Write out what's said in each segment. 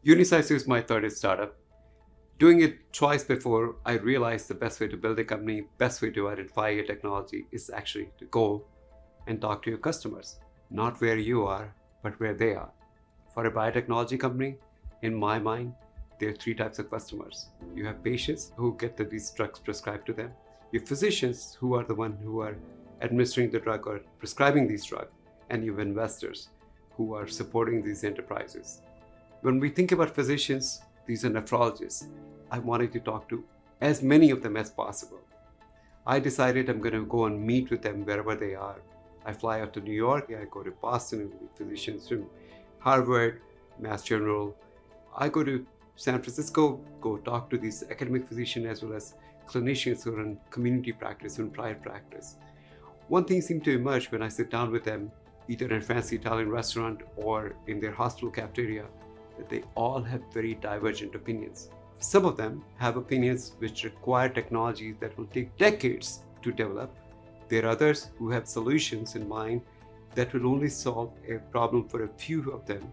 Unicycive is my third startup. Doing it twice before, I realized the best way to build a company, best way to identify a technology is actually to go and talk to your customers. Not where you are, but where they are. For a biotechnology company, in my mind, there are three types of customers. You have patients who get these drugs prescribed to them. You have physicians who are the ones who are administering the drug or prescribing these drugs. And you have investors who are supporting these enterprises. When we think about physicians, these are nephrologists. I wanted to talk to as many of them as possible. I decided I'm going to go and meet with them wherever they are. I fly out to New York, I go to Boston and meet physicians from Harvard, Mass General. I go to San Francisco, go talk to these academic physicians as well as clinicians who are in community practice and private practice. One thing seemed to emerge when I sit down with them, either in a fancy Italian restaurant or in their hospital cafeteria, that they all have very divergent opinions. Some of them have opinions which require technologies that will take decades to develop. There are others who have solutions in mind that will only solve a problem for a few of them.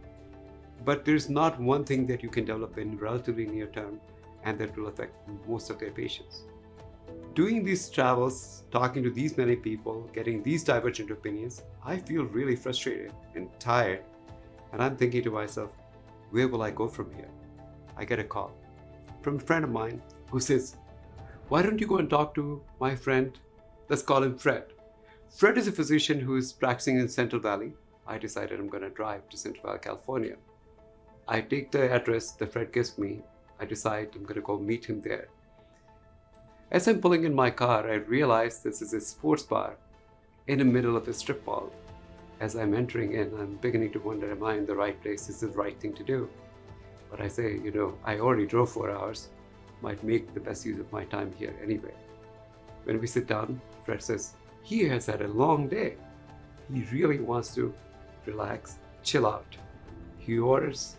But there's not one thing that you can develop in relatively near term and that will affect most of their patients. Doing these travels, talking to these many people, getting these divergent opinions, I feel really frustrated and tired. And I'm thinking to myself, where will I go from here? I get a call from a friend of mine who says, why don't you go and talk to my friend? Let's call him Fred. Fred is a physician who is practicing in Central Valley. I decided I'm going to drive to Central Valley, California. I take the address that Fred gives me. I decide I'm going to go meet him there. As I'm pulling in my car, I realize this is a sports bar in the middle of a strip mall. As I'm entering in, I'm beginning to wonder, am I in the right place? Is this the right thing to do? But I say, I already drove 4 hours. Might make the best use of my time here anyway. When we sit down, Fred says, he has had a long day. He really wants to relax, chill out. He orders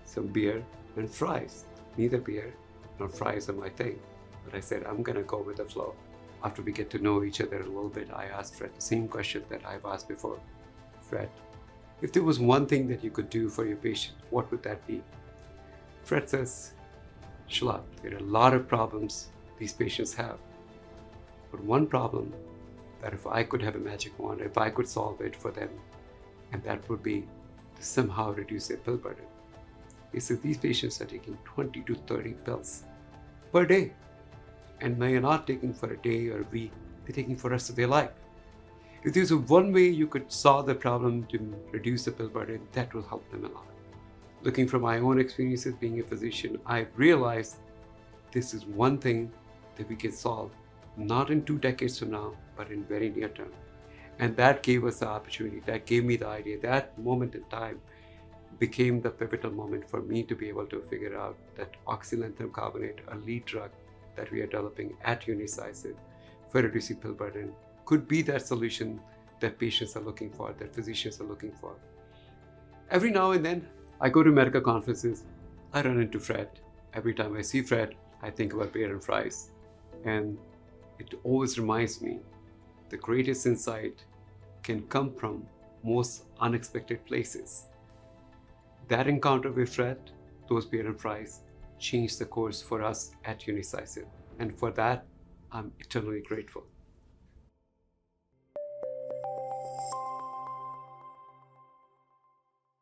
some beer and fries. Neither beer nor fries are my thing. But I said, I'm going to go with the flow. After we get to know each other a little bit, I asked Fred the same question that I've asked before. Fred, if there was one thing that you could do for your patient, what would that be? Fred says, Shalabh, there are a lot of problems these patients have. But one problem that if I could have a magic wand, if I could solve it for them, and that would be to somehow reduce their pill burden. He says these patients are taking 20 to 30 pills per day. And they are not taking for a day or a week, they're taking for the rest of their life. If there's one way you could solve the problem to reduce the pill burden, that will help them a lot. Looking from my own experiences being a physician, I realized this is one thing that we can solve, not in 2 decades from now, but in very near term. And that gave us the opportunity, that gave me the idea. That moment in time became the pivotal moment for me to be able to figure out that oxylanthanum carbonate, a lead drug that we are developing at Unicycive for reducing pill burden, could be that solution that patients are looking for, that physicians are looking for. Every now and then, I go to medical conferences, I run into Fred. Every time I see Fred, I think about beer and fries. And it always reminds me, the greatest insight can come from most unexpected places. That encounter with Fred, those beer and fries, changed the course for us at Unicycive. And for that, I'm eternally grateful.